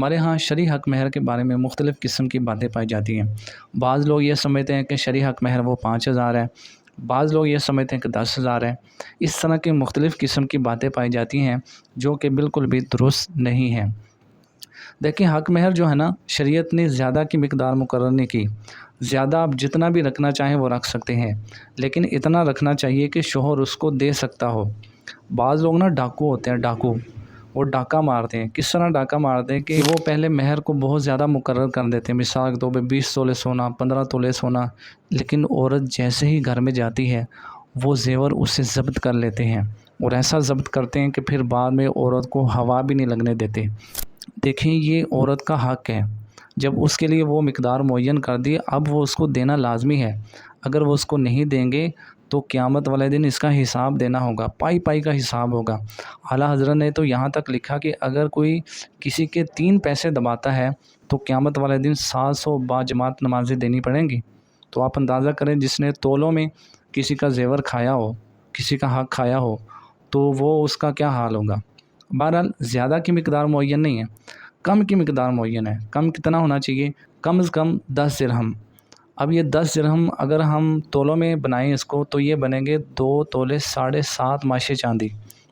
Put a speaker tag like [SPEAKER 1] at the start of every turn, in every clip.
[SPEAKER 1] ہمارے ہاں شرعی حق مہر کے بارے میں مختلف قسم کی باتیں پائی جاتی ہیں۔ بعض لوگ یہ سمجھتے ہیں کہ شرعی حق مہر وہ 5,000 ہے، بعض لوگ یہ سمجھتے ہیں کہ 10,000 ہے۔ اس طرح کی مختلف قسم کی باتیں پائی جاتی ہیں جو کہ بالکل بھی درست نہیں ہیں۔ دیکھیں، حق مہر جو ہے نا، شریعت نے زیادہ کی مقدار مقرر نہیں کی۔ زیادہ آپ جتنا بھی رکھنا چاہیں وہ رکھ سکتے ہیں، لیکن اتنا رکھنا چاہیے کہ شوہر اس کو دے سکتا ہو۔ بعض لوگ نا ڈاکو ہوتے ہیں، ڈاکو، وہ ڈاکہ مارتے ہیں۔ کس طرح ڈاکہ مارتے ہیں کہ وہ پہلے مہر کو بہت زیادہ مقرر کر دیتے ہیں، مثال کے طور پہ 20 تولے سونا، 15 تولے سونا، لیکن عورت جیسے ہی گھر میں جاتی ہے وہ زیور اسے ضبط کر لیتے ہیں، اور ایسا ضبط کرتے ہیں کہ پھر بعد میں عورت کو ہوا بھی نہیں لگنے دیتے۔ دیکھیں، یہ عورت کا حق ہے، جب اس کے لیے وہ مقدار معین کر دی، اب وہ اس کو دینا لازمی ہے۔ اگر وہ اس کو نہیں دیں گے تو قیامت والے دن اس کا حساب دینا ہوگا، پائی پائی کا حساب ہوگا۔ اعلیٰ حضرت نے تو یہاں تک لکھا کہ اگر کوئی کسی کے 3 پیسے دباتا ہے تو قیامت والے دن 700 باجماعت نمازیں دینی پڑیں گی۔ تو آپ اندازہ کریں، جس نے تولوں میں کسی کا زیور کھایا ہو، کسی کا حق کھایا ہو، تو وہ اس کا کیا حال ہوگا۔ بہرحال زیادہ کی مقدار معین نہیں ہے، کم کی مقدار معین ہے۔ کم کتنا ہونا چاہیے؟ کم از کم 10 درہم۔ اب یہ 10 درہم اگر ہم تولوں میں بنائیں اس کو تو یہ بنیں گے 2 تولے 7.5 ماشے چاندی۔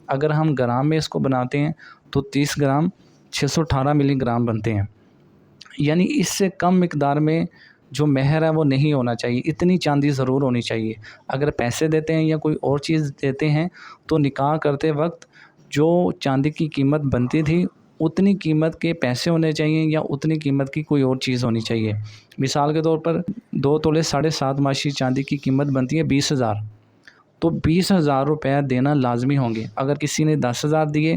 [SPEAKER 1] اگر ہم گرام میں اس کو بناتے ہیں تو 30 گرام 618 ملی گرام بنتے ہیں۔ یعنی اس سے کم مقدار میں جو مہر ہے وہ نہیں ہونا چاہیے، اتنی چاندی ضرور ہونی چاہیے۔ اگر پیسے دیتے ہیں یا کوئی اور چیز دیتے ہیں تو نکاح کرتے وقت جو چاندی کی قیمت بنتی تھی اتنی قیمت کے پیسے ہونے چاہیے، یا اتنی قیمت کی کوئی اور چیز ہونی چاہیے۔ مثال کے طور پر 2 تولے 7.5 ماشی چاندی کی قیمت بنتی ہے 20,000، تو 20,000 روپے دینا لازمی ہوں گے۔ اگر کسی نے 10,000 دیے،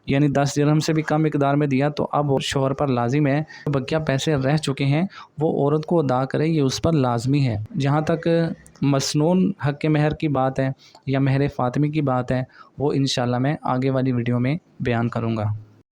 [SPEAKER 1] یعنی 10 درہم سے بھی کم مقدار میں دیا، تو اب شوہر پر لازم ہے بقیہ پیسے رہ چکے ہیں وہ عورت کو ادا کرے، یہ اس پر لازمی ہے۔ جہاں تک مسنون حق مہر کی بات ہے یا مہر فاطمی کی بات ہے، وہ انشاءاللہ میں آگے والی ویڈیو میں بیان کروں گا۔